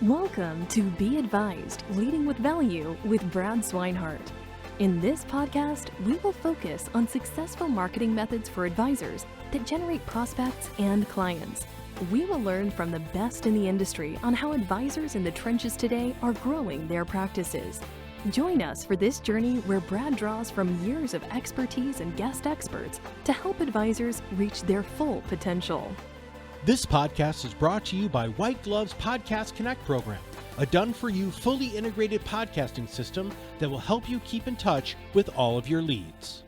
Welcome to Be Advised, Leading with Value with Brad Swineheart. In this podcast, we will focus on successful marketing methods for advisors that generate prospects and clients. We will learn from the best in the industry on how advisors in the trenches today are growing their practices. Join us for this journey where Brad draws from years of expertise and guest experts to help advisors reach their full potential. This podcast is brought to you by WhiteGlove's Podcast Connect program, a done-for-you, fully integrated podcasting system that will help you keep in touch with all of your leads.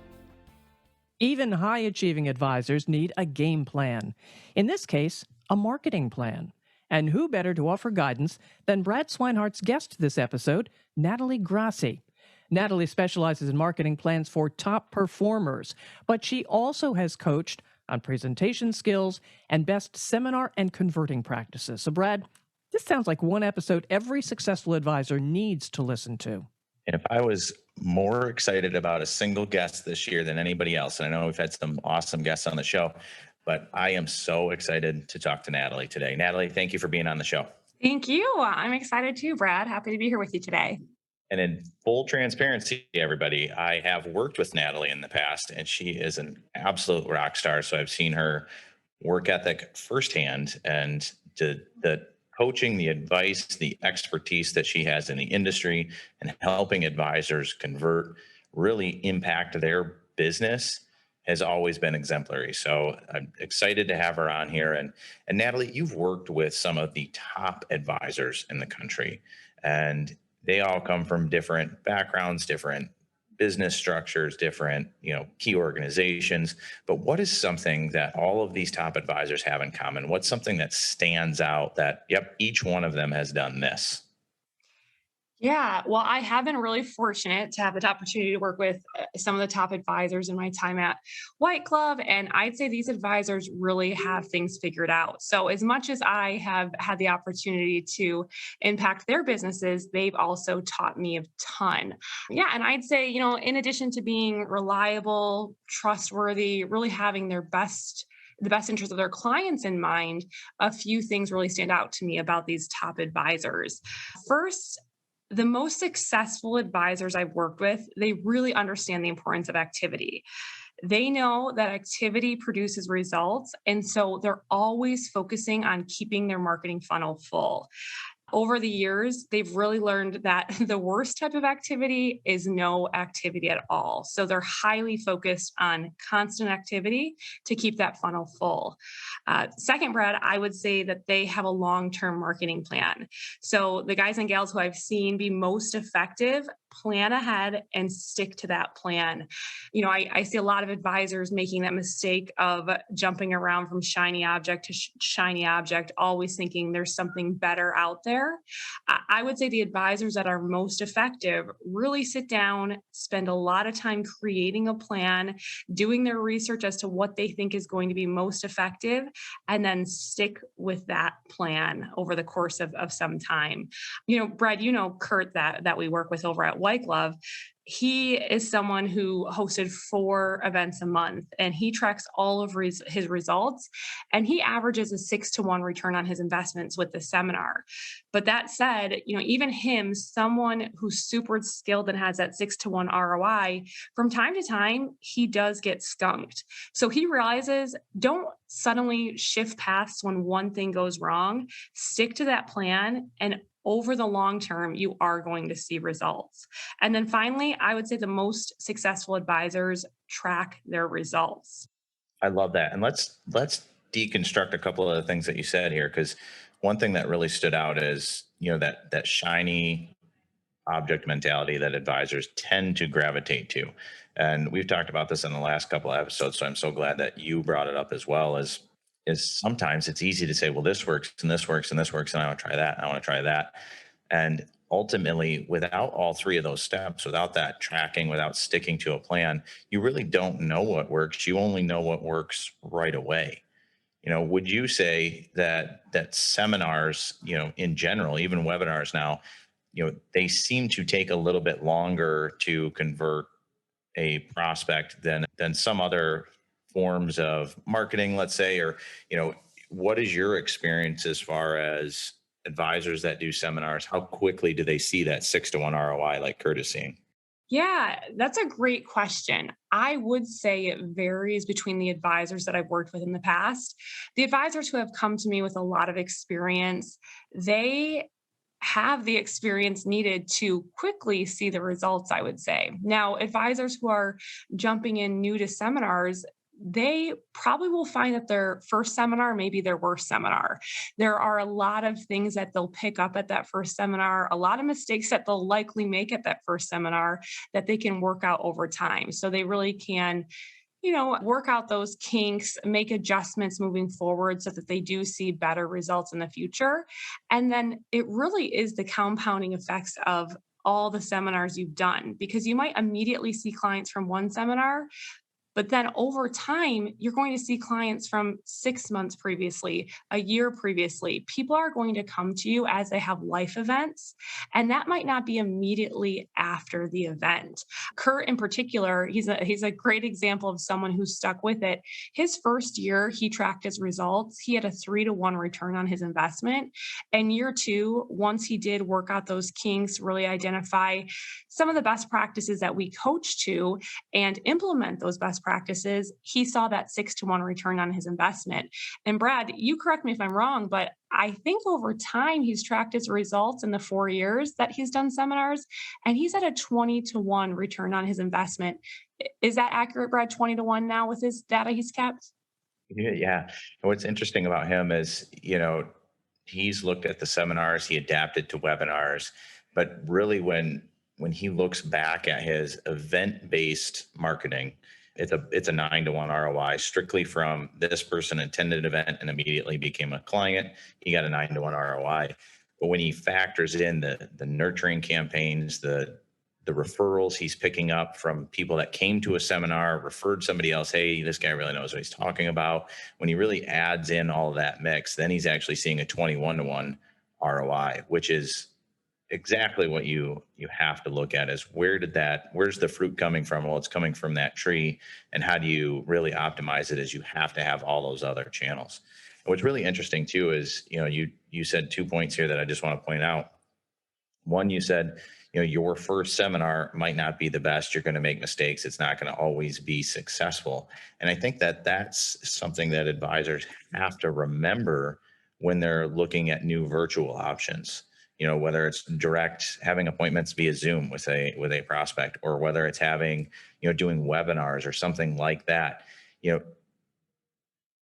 Even high-achieving advisors need a game plan. In this case, a marketing plan. And who better to offer guidance than Brad Swinehart's guest this episode, Natalie Grassi. Natalie specializes in marketing plans for top performers, but she also has coached on presentation skills and best seminar and converting practices. So, Brad, this sounds like one episode every successful advisor needs to listen to. And if I was more excited about a single guest this year than anybody else, and I know we've had some awesome guests on the show, but I am so excited to talk to Natalie today. Natalie, thank you for being on the show. Thank you. I'm excited too, Brad. Happy to be here with you today. And in full transparency, everybody, I have worked with Natalie in the past, and she is an absolute rock star. So I've seen her work ethic firsthand, and the coaching, the advice, the expertise that she has in the industry and helping advisors convert, really impact their business has always been exemplary. So I'm excited to have her on here. And Natalie, you've worked with some of the top advisors in the country, and they all come from different backgrounds, different business structures, different, key organizations. But what is something that all of these top advisors have in common? What's something that stands out that, each one of them has done this? Yeah, well, I have been really fortunate to have the opportunity to work with some of the top advisors in my time at WhiteGlove. And I'd say these advisors really have things figured out. So as much as I have had the opportunity to impact their businesses, they've also taught me a ton. Yeah, and I'd say, in addition to being reliable, trustworthy, really having the best interest of their clients in mind, a few things really stand out to me about these top advisors. First, the most successful advisors I've worked with, they really understand the importance of activity. They know that activity produces results, and so they're always focusing on keeping their marketing funnel full. Over the years, they've really learned that the worst type of activity is no activity at all. So they're highly focused on constant activity to keep that funnel full. Second, Brad, I would say that they have a long-term marketing plan. So the guys and gals who I've seen be most effective plan ahead and stick to that plan. I see a lot of advisors making that mistake of jumping around from shiny object to shiny object, always thinking there's something better out there. I would say the advisors that are most effective really sit down, spend a lot of time creating a plan, doing their research as to what they think is going to be most effective, and then stick with that plan over the course of some time. Brad, Kurt that we work with over at WhiteGlove. He is someone who hosted 4 events a month, and he tracks all of his results, and he averages a 6-to-1 return on his investments with the seminar. But that said, even him, someone who's super skilled and has that 6-to-1 ROI, from time to time, he does get skunked. So he realizes, don't suddenly shift paths when one thing goes wrong. Stick to that plan, and over the long term, you are going to see results. And then finally, I would say the most successful advisors track their results. I love that. And let's deconstruct a couple of the things that you said here, because one thing that really stood out is, that shiny object mentality that advisors tend to gravitate to. And we've talked about this in the last couple of episodes, so I'm so glad that you brought it up as well. Is sometimes it's easy to say, well, this works and this works and this works, and I want to try that, and I want to try that. And ultimately, without all 3 of those steps, without that tracking, without sticking to a plan, you really don't know what works. You only know what works right away. Would you say that seminars, in general, even webinars now, they seem to take a little bit longer to convert a prospect than some other forms of marketing, let's say, or, what is your experience as far as advisors that do seminars, how quickly do they see that 6-to-1 ROI like Kurt is seeing? Yeah, that's a great question. I would say it varies between the advisors that I've worked with in the past. The advisors who have come to me with a lot of experience, they have the experience needed to quickly see the results, I would say. Now, advisors who are jumping in new to seminars, they probably will find that their first seminar may be their worst seminar. There are a lot of things that they'll pick up at that first seminar, a lot of mistakes that they'll likely make at that first seminar that they can work out over time. So they really can, work out those kinks, make adjustments moving forward so that they do see better results in the future. And then it really is the compounding effects of all the seminars you've done, because you might immediately see clients from one seminar, but then over time, you're going to see clients from 6 months previously, a year previously. People are going to come to you as they have life events, and that might not be immediately after the event. Kurt, in particular, he's a great example of someone who stuck with it. His first year, he tracked his results. He had a 3-to-1 return on his investment. And year two, once he did work out those kinks, really identify some of the best practices that we coach to and implement those best practices, he saw that 6-to-1 return on his investment. And Brad, you correct me if I'm wrong, but I think over time he's tracked his results in the 4 years that he's done seminars, and he's at a 20-to-1 return on his investment. Is that accurate, Brad? 20-to-1 now with his data he's kept? Yeah. And what's interesting about him is, he's looked at the seminars, he adapted to webinars, but really when he looks back at his event-based marketing, it's a 9-to-1 ROI strictly from this person attended an event and immediately became a client. He got a 9-to-1 ROI. But when he factors in the nurturing campaigns, the referrals he's picking up from people that came to a seminar, referred somebody else, hey, this guy really knows what he's talking about. When he really adds in all of that mix, then he's actually seeing a 21-to-1 ROI, which is exactly what you have to look at is where's the fruit coming from? Well, it's coming from that tree. And how do you really optimize it is you have to have all those other channels. And what's really interesting too is, you said 2 points here that I just want to point out. One, you said, your first seminar might not be the best. You're going to make mistakes. It's not going to always be successful. And I think that that's something that advisors have to remember when they're looking at new virtual options. Whether it's direct having appointments via Zoom with a prospect, or whether it's having, doing webinars or something like that.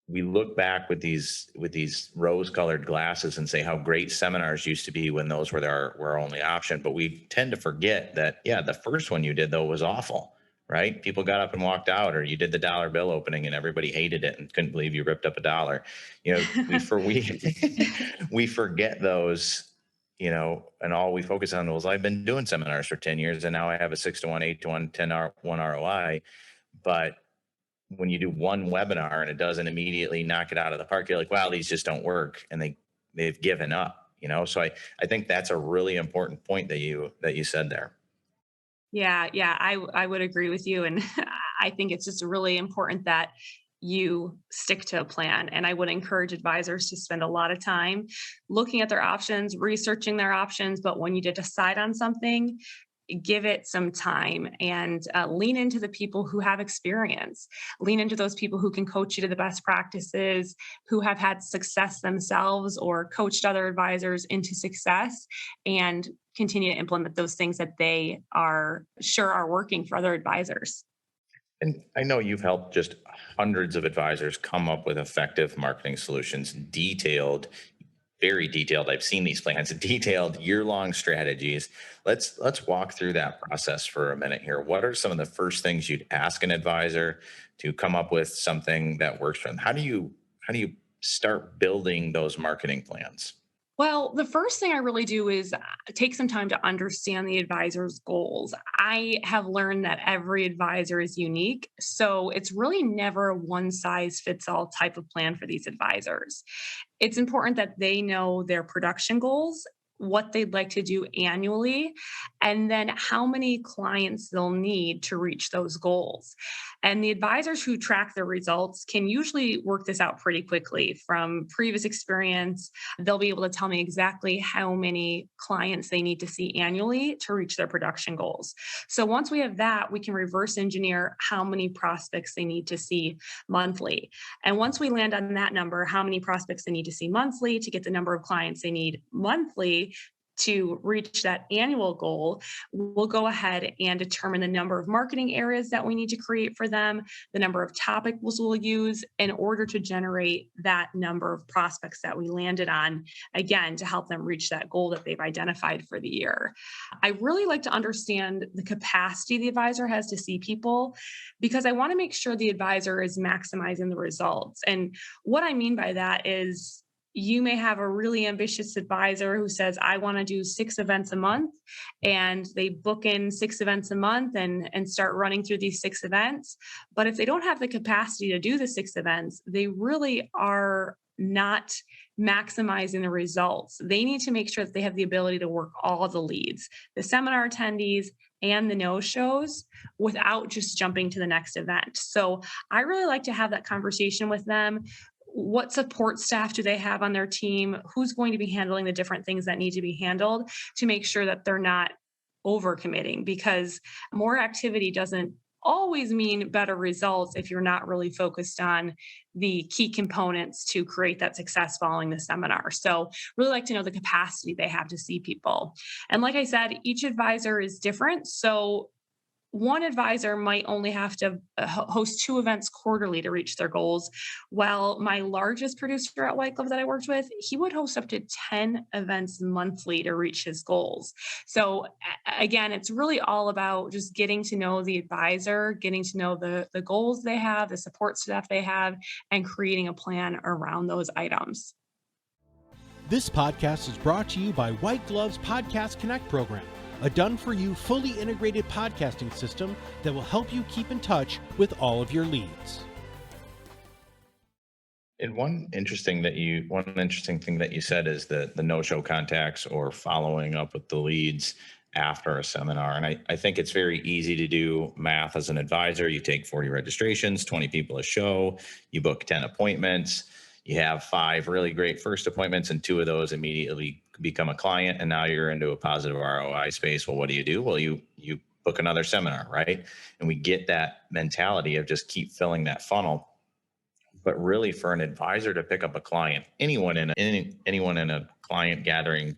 We look back with these rose-colored glasses and say how great seminars used to be when those were our only option. But we tend to forget that, the first one you did though was awful, right? People got up and walked out, or you did the dollar bill opening and everybody hated it and couldn't believe you ripped up a dollar. We forget those. And all we focus on was I've been doing seminars for 10 years and now I have a 6-to-1, 8-to-1, 10-to-1 ROI. But when you do one webinar and it doesn't immediately knock it out of the park, you're like, wow, these just don't work. And they've given up, So I think that's a really important point that you said there. Yeah, I would agree with you. And I think it's just really important that you stick to a plan. And I would encourage advisors to spend a lot of time looking at their options, researching their options. But when you decide on something, give it some time and lean into the people who have experience. Lean into those people who can coach you to the best practices, who have had success themselves or coached other advisors into success, and continue to implement those things that they are sure are working for other advisors. And I know you've helped just hundreds of advisors come up with effective marketing solutions, very detailed. I've seen these plans, detailed year-long strategies. Let's walk through that process for a minute here. What are some of the first things you'd ask an advisor to come up with something that works for them? How do you start building those marketing plans? Well, the first thing I really do is take some time to understand the advisor's goals. I have learned that every advisor is unique, so it's really never a one-size-fits-all type of plan for these advisors. It's important that they know their production goals what they'd like to do annually, and then how many clients they'll need to reach those goals. And the advisors who track their results can usually work this out pretty quickly. From previous experience, they'll be able to tell me exactly how many clients they need to see annually to reach their production goals. So once we have that, we can reverse engineer how many prospects they need to see monthly. And once we land on that number, how many prospects they need to see monthly to get the number of clients they need monthly to reach that annual goal, we'll go ahead and determine the number of marketing areas that we need to create for them, the number of topics we'll use in order to generate that number of prospects that we landed on, again, to help them reach that goal that they've identified for the year. I really like to understand the capacity the advisor has to see people, because I want to make sure the advisor is maximizing the results. And what I mean by that is, you may have a really ambitious advisor who says, I want to do 6 events a month, and they book in 6 events a month and start running through these 6 events. But if they don't have the capacity to do the 6 events, they really are not maximizing the results. They need to make sure that they have the ability to work all of the leads, the seminar attendees, and the no-shows without just jumping to the next event. So I really like to have that conversation with them. What support staff do they have on their team? Who's going to be handling the different things that need to be handled to make sure that they're not overcommitting? Because more activity doesn't always mean better results if you're not really focused on the key components to create that success following the seminar. So really like to know the capacity they have to see people. And like I said, each advisor is different. So one advisor might only have to host 2 events quarterly to reach their goals, while my largest producer at WhiteGlove that I worked with, he would host up to 10 events monthly to reach his goals. So again, it's really all about just getting to know the advisor, getting to know the goals they have, the support staff they have, and creating a plan around those items. This podcast is brought to you by WhiteGlove's Podcast Connect program, a done-for-you, fully integrated podcasting system that will help you keep in touch with all of your leads. And one interesting thing that you said is the no-show contacts or following up with the leads after a seminar. And I think it's very easy to do math as an advisor. You take 40 registrations, 20 people a show, you book 10 appointments, you have 5 really great first appointments, and 2 of those immediately become a client, and now you're into a positive ROI space. Well, what do? Well, you book another seminar, right? And we get that mentality of just keep filling that funnel. But really, for an advisor to pick up a client, anyone in a client gathering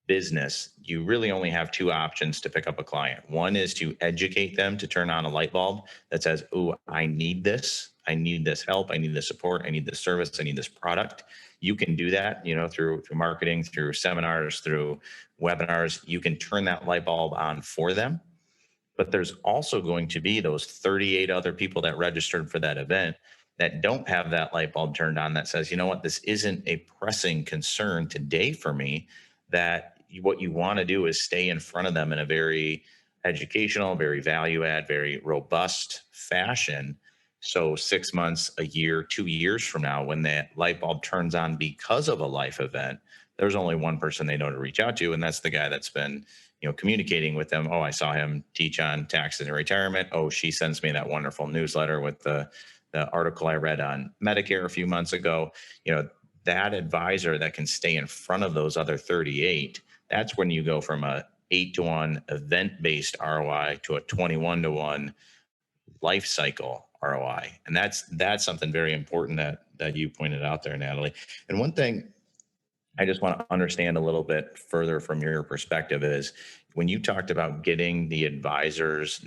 business, you really only have 2 options to pick up a client. One is to educate them to turn on a light bulb that says, "Oh, I need this. I need this help. I need this support. I need this service. I need this product." You can do that, through marketing, through seminars, through webinars. You can turn that light bulb on for them. But there's also going to be those 38 other people that registered for that event that don't have that light bulb turned on, that says, you know what, this isn't a pressing concern today for me. That what you want to do is stay in front of them in a very educational, very value add, very robust fashion. So 6 months, a year, 2 years from now, when that light bulb turns on because of a life event, there's only one person they know to reach out to, and that's the guy that's been, communicating with them. Oh, I saw him teach on taxes and retirement. Oh, she sends me that wonderful newsletter with the article I read on Medicare a few months ago. That advisor that can stay in front of those other 38, that's when you go from a 8-to-1 event-based ROI to a 21-to-1 life cycle ROI. And that's something very important that you pointed out there, Natalie. And one thing I just want to understand a little bit further from your perspective is, when you talked about getting the advisor's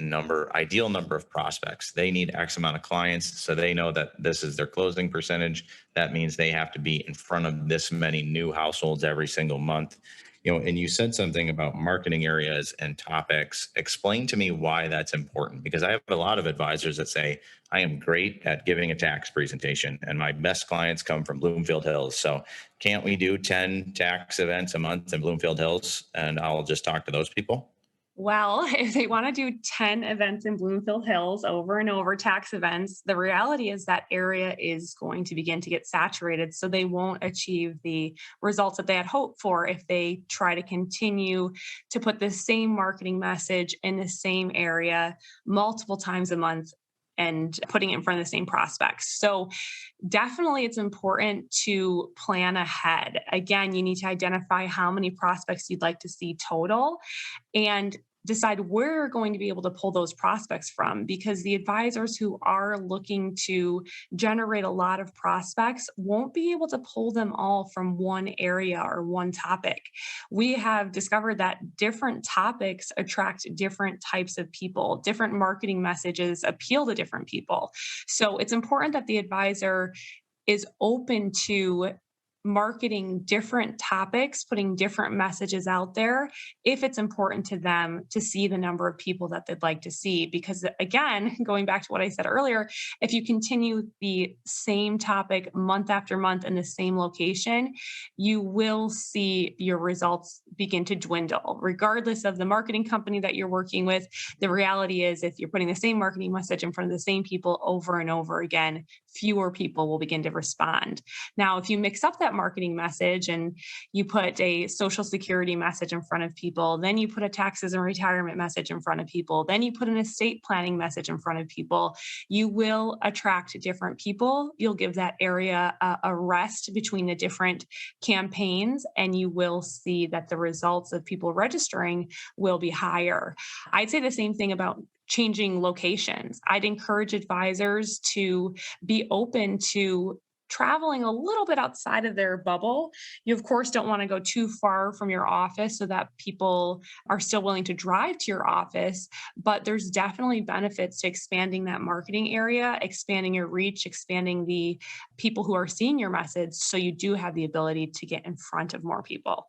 ideal number of prospects, they need X amount of clients, so they know that this is their closing percentage. That means they have to be in front of this many new households every single month. And you said something about marketing areas and topics. Explain to me why that's important, because I have a lot of advisors that say, I am great at giving a tax presentation and my best clients come from Bloomfield Hills. So can't we do 10 tax events a month in Bloomfield Hills and I'll just talk to those people? Well, if they want to do 10 events in Bloomfield Hills over and over, tax events, the reality is that area is going to begin to get saturated. So they won't achieve the results that they had hoped for if they try to continue to put the same marketing message in the same area multiple times a month and putting it in front of the same prospects. So definitely it's important to plan ahead. Again, you need to identify how many prospects you'd like to see total and decide where you're going to be able to pull those prospects from, because the advisors who are looking to generate a lot of prospects won't be able to pull them all from one area or one topic. We have discovered that different topics attract different types of people, different marketing messages appeal to different people. So it's important that the advisor is open to marketing different topics, putting different messages out there if it's important to them to see the number of people that they'd like to see. Because again, going back to what I said earlier, if you continue the same topic month after month in the same location, you will see your results begin to dwindle. Regardless of the marketing company that you're working with, the reality is if you're putting the same marketing message in front of the same people over and over again, fewer people will begin to respond. Now, if you mix up that marketing message and you put a social security message in front of people, then you put a taxes and retirement message in front of people, then you put an estate planning message in front of people, you will attract different people. You'll give that area a rest between the different campaigns, and you will see that the results of people registering will be higher. I'd say the same thing about changing locations. I'd encourage advisors to be open to traveling a little bit outside of their bubble. You, of course, don't want to go too far from your office so that people are still willing to drive to your office, but there's definitely benefits to expanding that marketing area, expanding your reach, expanding the people who are seeing your message so you do have the ability to get in front of more people.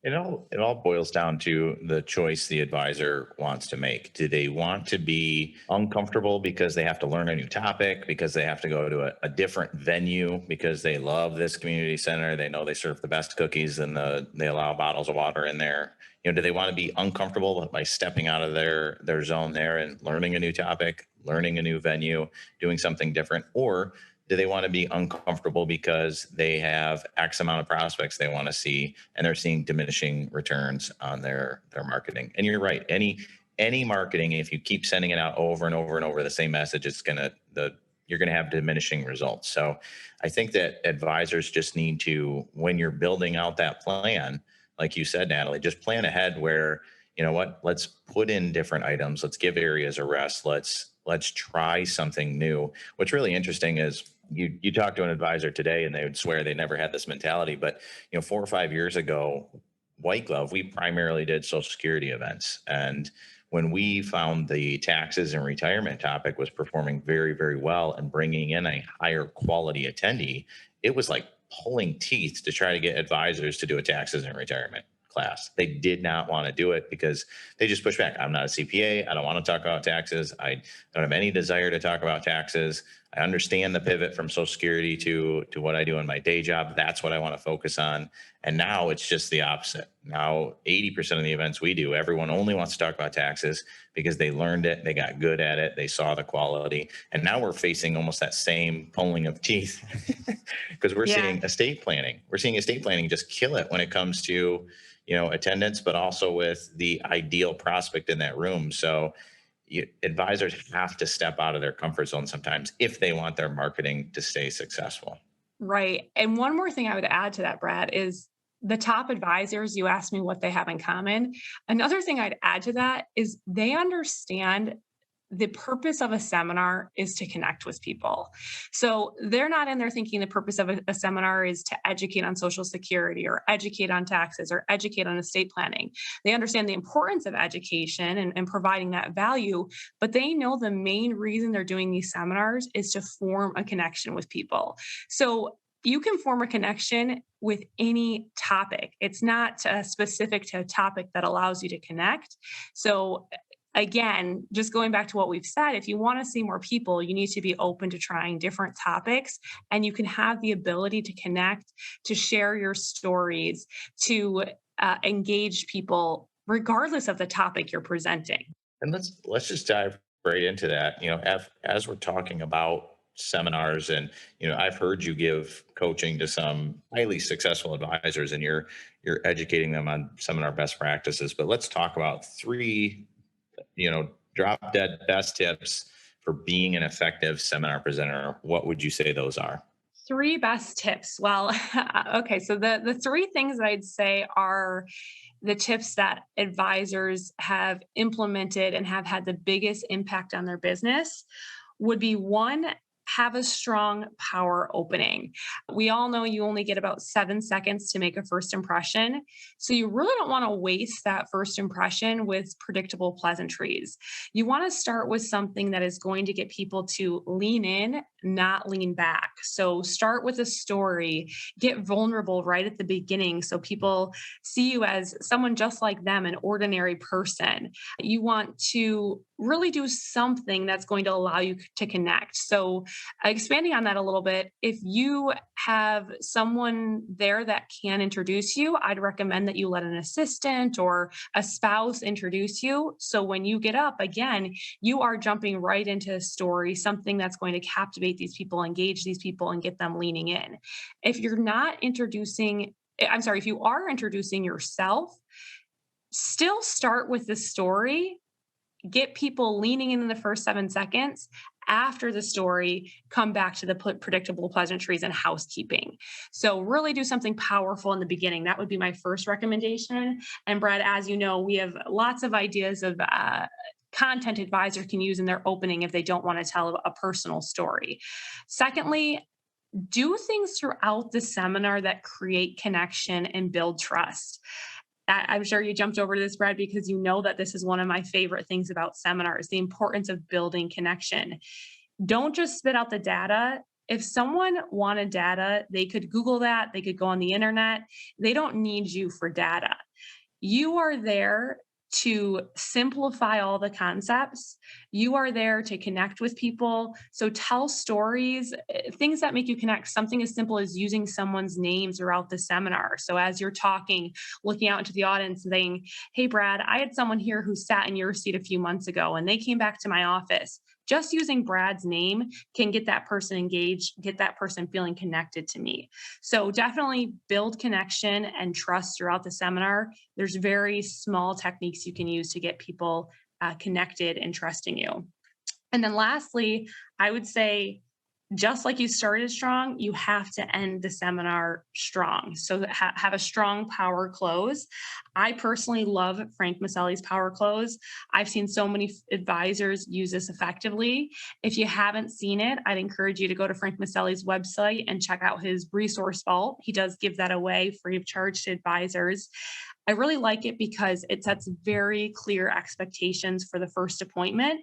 It all boils down to the choice the advisor wants to make. Do they want to be uncomfortable because they have to learn a new topic, because they have to go to a different venue, because they love this community center, they know they serve the best cookies and they allow bottles of water in there? Do they want to be uncomfortable by stepping out of their zone there and learning a new topic, learning a new venue, doing something different? Or do they want to be uncomfortable because they have X amount of prospects they want to see and they're seeing diminishing returns on their marketing? And you're right. Any marketing, if you keep sending it out over and over and over the same message, you're going to have diminishing results. So I think that advisors just need to, when you're building out that plan, like you said, Natalie, just plan ahead where, you know what, let's put in different items. Let's give areas a rest. Let's try something new. What's really interesting is you talk to an advisor today and they would swear they never had this mentality, but 4 or 5 years ago, WhiteGlove, we primarily did Social Security events. And when we found the taxes and retirement topic was performing very, very well and bringing in a higher quality attendee, it was like pulling teeth to try to get advisors to do a taxes and retirement class. They did not want to do it because they just push back. I'm not a CPA. I don't want to talk about taxes. I don't have any desire to talk about taxes. I understand the pivot from Social Security to what I do in my day job. That's what I want to focus on. And now it's just the opposite. Now, 80% of the events we do, everyone only wants to talk about taxes because they learned it, they got good at it, they saw the quality. And now we're facing almost that same pulling of teeth because we're seeing estate planning. We're seeing estate planning just kill it when it comes to attendance, but also with the ideal prospect in that room. So advisors have to step out of their comfort zone sometimes if they want their marketing to stay successful. Right. And one more thing I would add to that, Brad, is the top advisors, you asked me what they have in common. Another thing I'd add to that is they understand the purpose of a seminar is to connect with people. So they're not in there thinking the purpose of a seminar is to educate on Social Security or educate on taxes or educate on estate planning. They understand the importance of education and providing that value, but they know the main reason they're doing these seminars is to form a connection with people. So you can form a connection with any topic. It's not specific to a topic that allows you to connect. So again, just going back to what we've said, if you want to see more people, you need to be open to trying different topics, and you can have the ability to connect, to share your stories, to engage people regardless of the topic you're presenting. And let's just dive right into that. As we're talking about seminars, and I've heard you give coaching to some highly successful advisors, and you're educating them on seminar best practices. But let's talk about three, drop dead best tips for being an effective seminar presenter. What would you say those are? Three best tips. Well, okay. So the three things that I'd say are the tips that advisors have implemented and have had the biggest impact on their business would be: one, have a strong power opening. We all know you only get about 7 seconds to make a first impression. So you really don't want to waste that first impression with predictable pleasantries. You want to start with something that is going to get people to lean in, not lean back. So start with a story, get vulnerable right at the beginning so people see you as someone just like them, an ordinary person. You want to really do something that's going to allow you to connect. So expanding on that a little bit, if you have someone there that can introduce you, I'd recommend that you let an assistant or a spouse introduce you. So when you get up, again, you are jumping right into a story, something that's going to captivate these people, engage these people, and get them leaning in. If you are introducing yourself, still start with the story, get people leaning in the first 7 seconds. After the story, come back to the predictable pleasantries and housekeeping. So really do something powerful in the beginning. That would be my first recommendation. And Brad, as you know, we have lots of ideas of content advisor can use in their opening if they don't want to tell a personal story. Secondly, do things throughout the seminar that create connection and build trust. I'm sure you jumped over to this, Brad, because you know that this is one of my favorite things about seminars, the importance of building connection. Don't just spit out the data. If someone wanted data, they could Google that, they could go on the internet. They don't need you for data. You are there to simplify all the concepts. You are there to connect with people. So tell stories, things that make you connect. Something as simple as using someone's name throughout the seminar. So as you're talking, looking out into the audience and saying, hey, Brad, I had someone here who sat in your seat a few months ago and they came back to my office. Just using Brad's name can get that person engaged, get that person feeling connected to me. So definitely build connection and trust throughout the seminar. There's very small techniques you can use to get people connected and trusting you. And then lastly, I would say, just like you started strong, you have to end the seminar strong. So have a strong power close. I personally love Frank Maselli's power close. I've seen so many advisors use this effectively. If you haven't seen it, I'd encourage you to go to Frank Maselli's website and check out his resource vault. He does give that away free of charge to advisors. I really like it because it sets very clear expectations for the first appointment.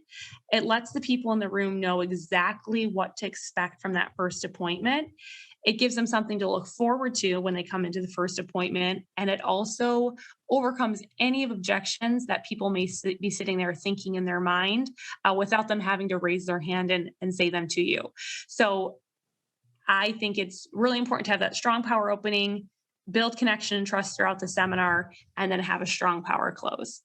It lets the people in the room know exactly what to expect from that first appointment. It gives them something to look forward to when they come into the first appointment. And it also overcomes any of objections that people may be sitting there thinking in their mind without them having to raise their hand and say them to you. So I think it's really important to have that strong power opening, build connection and trust throughout the seminar, and then have a strong power close.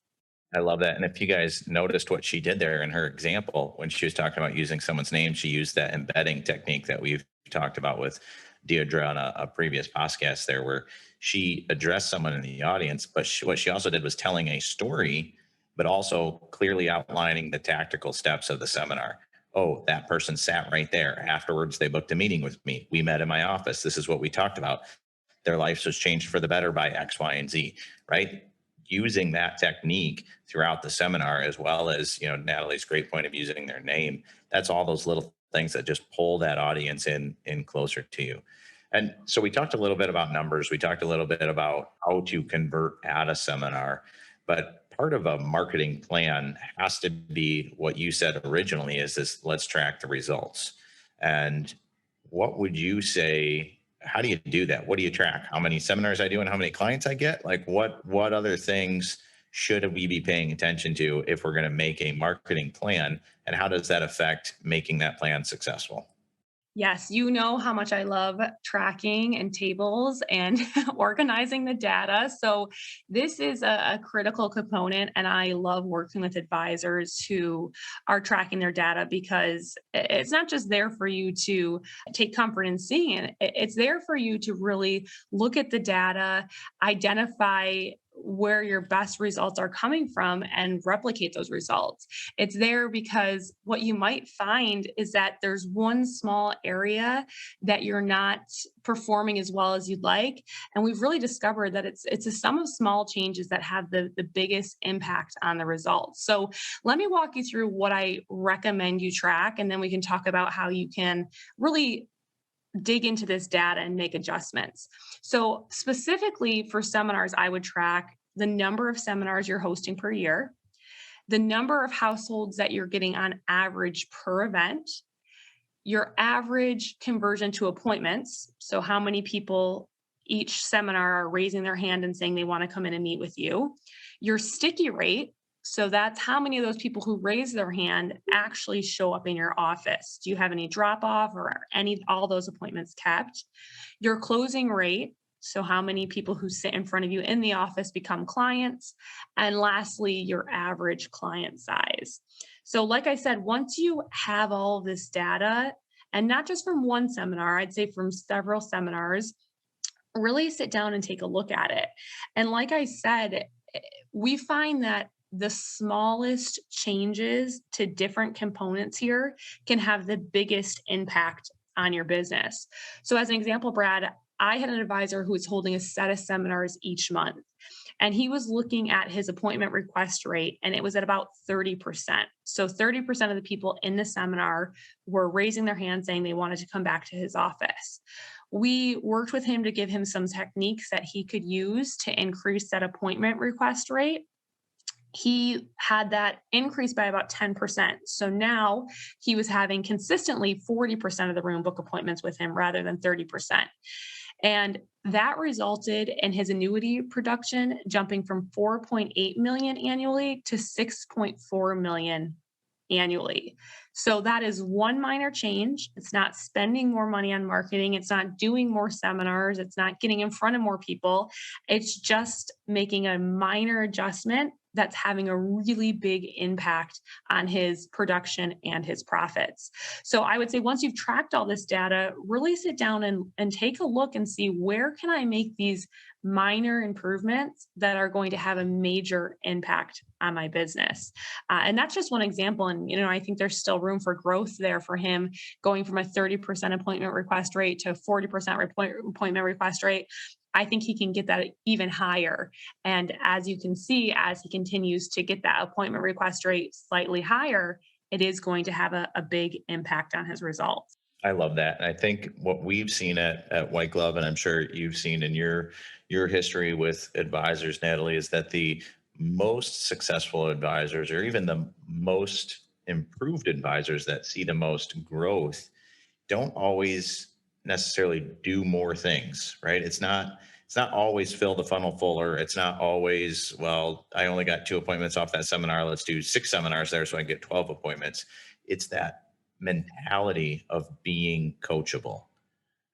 I love that. And if you guys noticed what she did there in her example, when she was talking about using someone's name, she used that embedding technique that we've talked about with Deirdre on a previous podcast there, where she addressed someone in the audience, but what she also did was telling a story, but also clearly outlining the tactical steps of the seminar. Oh, that person sat right there. Afterwards, they booked a meeting with me. We met in my office. This is what we talked about. Their lives was changed for the better by X, Y, and Z, right? Using that technique throughout the seminar, as well as, Natalie's great point of using their name. That's all those little things that just pull that audience in closer to you. And so we talked a little bit about numbers. We talked a little bit about how to convert at a seminar, but part of a marketing plan has to be what you said originally, is this: let's track the results. And what would you say? How do you do that? What do you track? How many seminars I do and how many clients I get? Like what other things should we be paying attention to if we're going to make a marketing plan? And how does that affect making that plan successful? Yes, you know how much I love tracking and tables and organizing the data. So, this is a critical component, and I love working with advisors who are tracking their data because it's not just there for you to take comfort in seeing it, it's there for you to really look at the data, identify where your best results are coming from, and replicate those results. It's there because what you might find is that there's one small area that you're not performing as well as you'd like. And we've really discovered that it's a sum of small changes that have the biggest impact on the results. So let me walk you through what I recommend you track, and then we can talk about how you can really dig into this data and make adjustments. So, specifically for seminars, I would track the number of seminars you're hosting per year, the number of households that you're getting on average per event, your average conversion to appointments. So, how many people each seminar are raising their hand and saying they want to come in and meet with you, your sticky rate. So, that's how many of those people who raise their hand actually show up in your office. Do you have any drop off or all those appointments kept? Your closing rate. So, how many people who sit in front of you in the office become clients? And lastly, your average client size. So, like I said, once you have all of this data, and not just from one seminar, I'd say from several seminars, really sit down and take a look at it. And like I said, we find that the smallest changes to different components here can have the biggest impact on your business. So, as an example, Brad, I had an advisor who was holding a set of seminars each month. And he was looking at his appointment request rate, and it was at about 30%. So 30% of the people in the seminar were raising their hand saying they wanted to come back to his office. We worked with him to give him some techniques that he could use to increase that appointment request rate. He had that increase by about 10%. So now he was having consistently 40% of the room book appointments with him rather than 30%. And that resulted in his annuity production jumping from 4.8 million annually to 6.4 million annually. So that is one minor change. It's not spending more money on marketing. It's not doing more seminars. It's not getting in front of more people. It's just making a minor adjustment that's having a really big impact on his production and his profits. So I would say once you've tracked all this data, really sit down and take a look and see where can I make these minor improvements that are going to have a major impact on my business. And that's just one example. And, I think there's still room for growth there for him, going from a 30% appointment request rate to 40% appointment request rate. I think he can get that even higher. And as you can see, as he continues to get that appointment request rate slightly higher, it is going to have a big impact on his results. I love that. And I think what we've seen at WhiteGlove, and I'm sure you've seen in your history with advisors, Natalie, is that the most successful advisors, or even the most improved advisors that see the most growth, don't always necessarily do more things, right? It's not always fill the funnel fuller. It's not always, well, I only got 2 appointments off that seminar. Let's do 6 seminars there so I can get 12 appointments. It's that mentality of being coachable.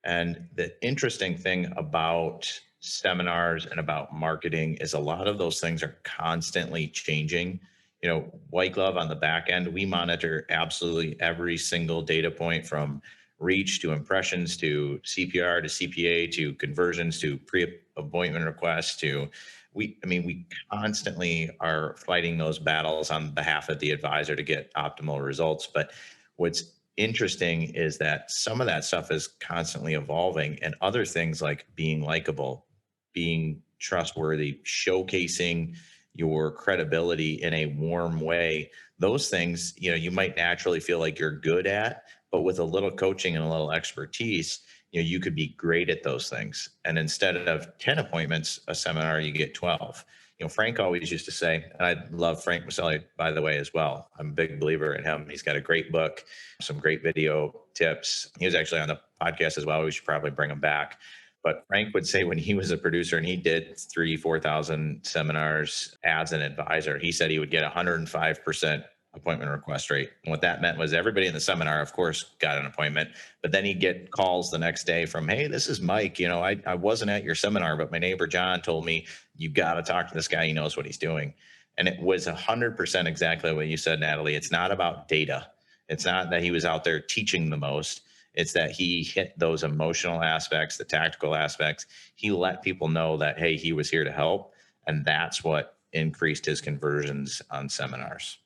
And the interesting thing about seminars and about marketing is a lot of those things are constantly changing. WhiteGlove on the back end, we monitor absolutely every single data point, from reach to impressions to CPR to CPA to conversions to pre-appointment requests to we constantly are fighting those battles on behalf of the advisor to get optimal results. But what's interesting is that some of that stuff is constantly evolving, and other things like being likable, being trustworthy, showcasing your credibility in a warm way, those things, you might naturally feel like you're good at, but with a little coaching and a little expertise, you could be great at those things. And instead of 10 appointments a seminar, you get 12. Frank always used to say, and I love Frank Maselli, by the way, as well. I'm a big believer in him. He's got a great book, some great video tips. He was actually on the podcast as well. We should probably bring him back. But Frank would say when he was a producer and he did 4,000 seminars as an advisor, he said he would get 105% appointment request rate. And what that meant was everybody in the seminar, of course, got an appointment, but then he'd get calls the next day from, hey, this is Mike. I wasn't at your seminar, but my neighbor John told me you got to talk to this guy. He knows what he's doing. And it was 100% exactly what you said, Natalie. It's not about data. It's not that he was out there teaching the most. It's that he hit those emotional aspects, the tactical aspects. He let people know that, hey, he was here to help. And that's what increased his conversions on seminars.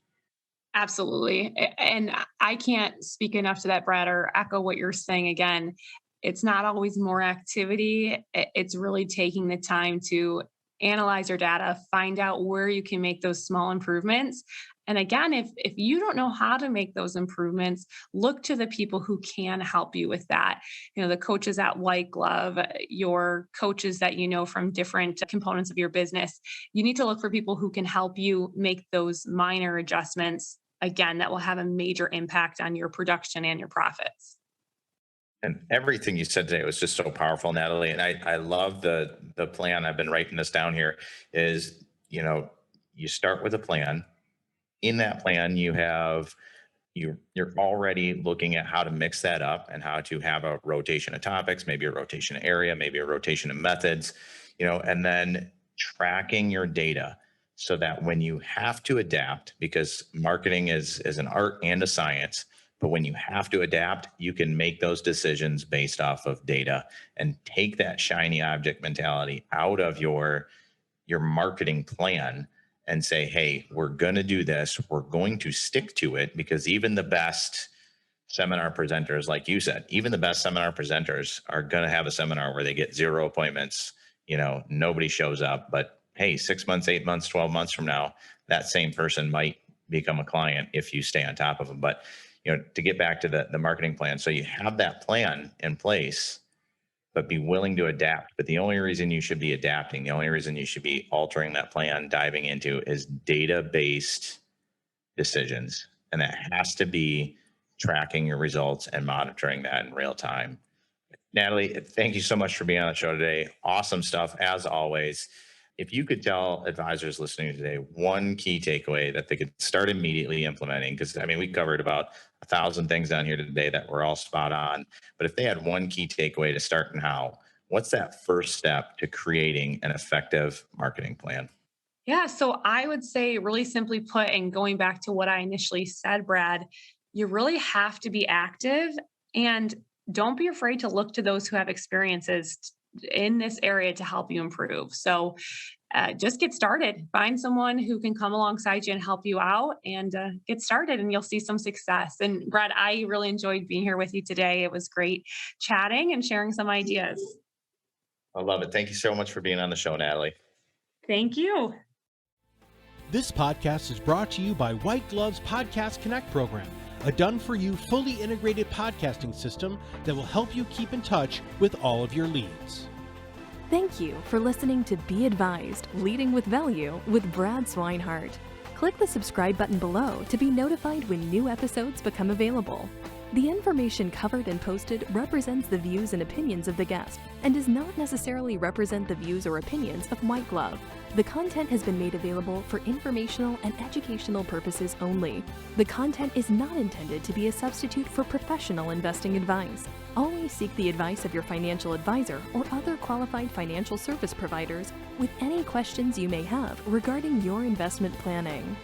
Absolutely. And I can't speak enough to that, Brad, or echo what you're saying again. It's not always more activity. It's really taking the time to analyze your data, find out where you can make those small improvements. And again, if you don't know how to make those improvements, look to the people who can help you with that. The coaches at WhiteGlove, your coaches that you know from different components of your business. You need to look for people who can help you make those minor adjustments, again, that will have a major impact on your production and your profits. And everything you said today was just so powerful, Natalie. And I love the plan. I've been writing this down here is, you start with a plan. In that plan, you're already looking at how to mix that up and how to have a rotation of topics, maybe a rotation of area, maybe a rotation of methods, and then tracking your data so that when you have to adapt, because marketing is an art and a science, but when you have to adapt, you can make those decisions based off of data and take that shiny object mentality out of your marketing plan and say, hey, we're going to do this. We're going to stick to it, because even the best seminar presenters, like you said, even the best seminar presenters are going to have a seminar where they get 0 appointments. Nobody shows up, but hey, 6 months, 8 months, 12 months from now, that same person might become a client if you stay on top of them. But, to get back to the marketing plan. So you have that plan in place, but be willing to adapt. But the only reason you should be adapting, the only reason you should be altering that plan, diving into, is data-based decisions. And that has to be tracking your results and monitoring that in real time. Natalie, thank you so much for being on the show today. Awesome stuff, as always. If you could tell advisors listening today one key takeaway that they could start immediately implementing, because we covered about 1,000 things down here today that were all spot on. But if they had one key takeaway to start now, what's that first step to creating an effective marketing plan? Yeah, so I would say, really simply put, and going back to what I initially said, Brad, you really have to be active, and don't be afraid to look to those who have experiences in this area to help you improve. So just get started. Find someone who can come alongside you and help you out, and get started, and you'll see some success. And Brad, I really enjoyed being here with you today. It was great chatting and sharing some ideas. I love it. Thank you so much for being on the show, Natalie. Thank you. This podcast is brought to you by WhiteGlove's Podcast Connect program, a done-for-you, fully integrated podcasting system that will help you keep in touch with all of your leads. Thank you for listening to Be Advised, Leading with Value with Brad Swineheart. Click the subscribe button below to be notified when new episodes become available. The information covered and posted represents the views and opinions of the guest and does not necessarily represent the views or opinions of WhiteGlove. The content has been made available for informational and educational purposes only. The content is not intended to be a substitute for professional investing advice. Always seek the advice of your financial advisor or other qualified financial service providers with any questions you may have regarding your investment planning.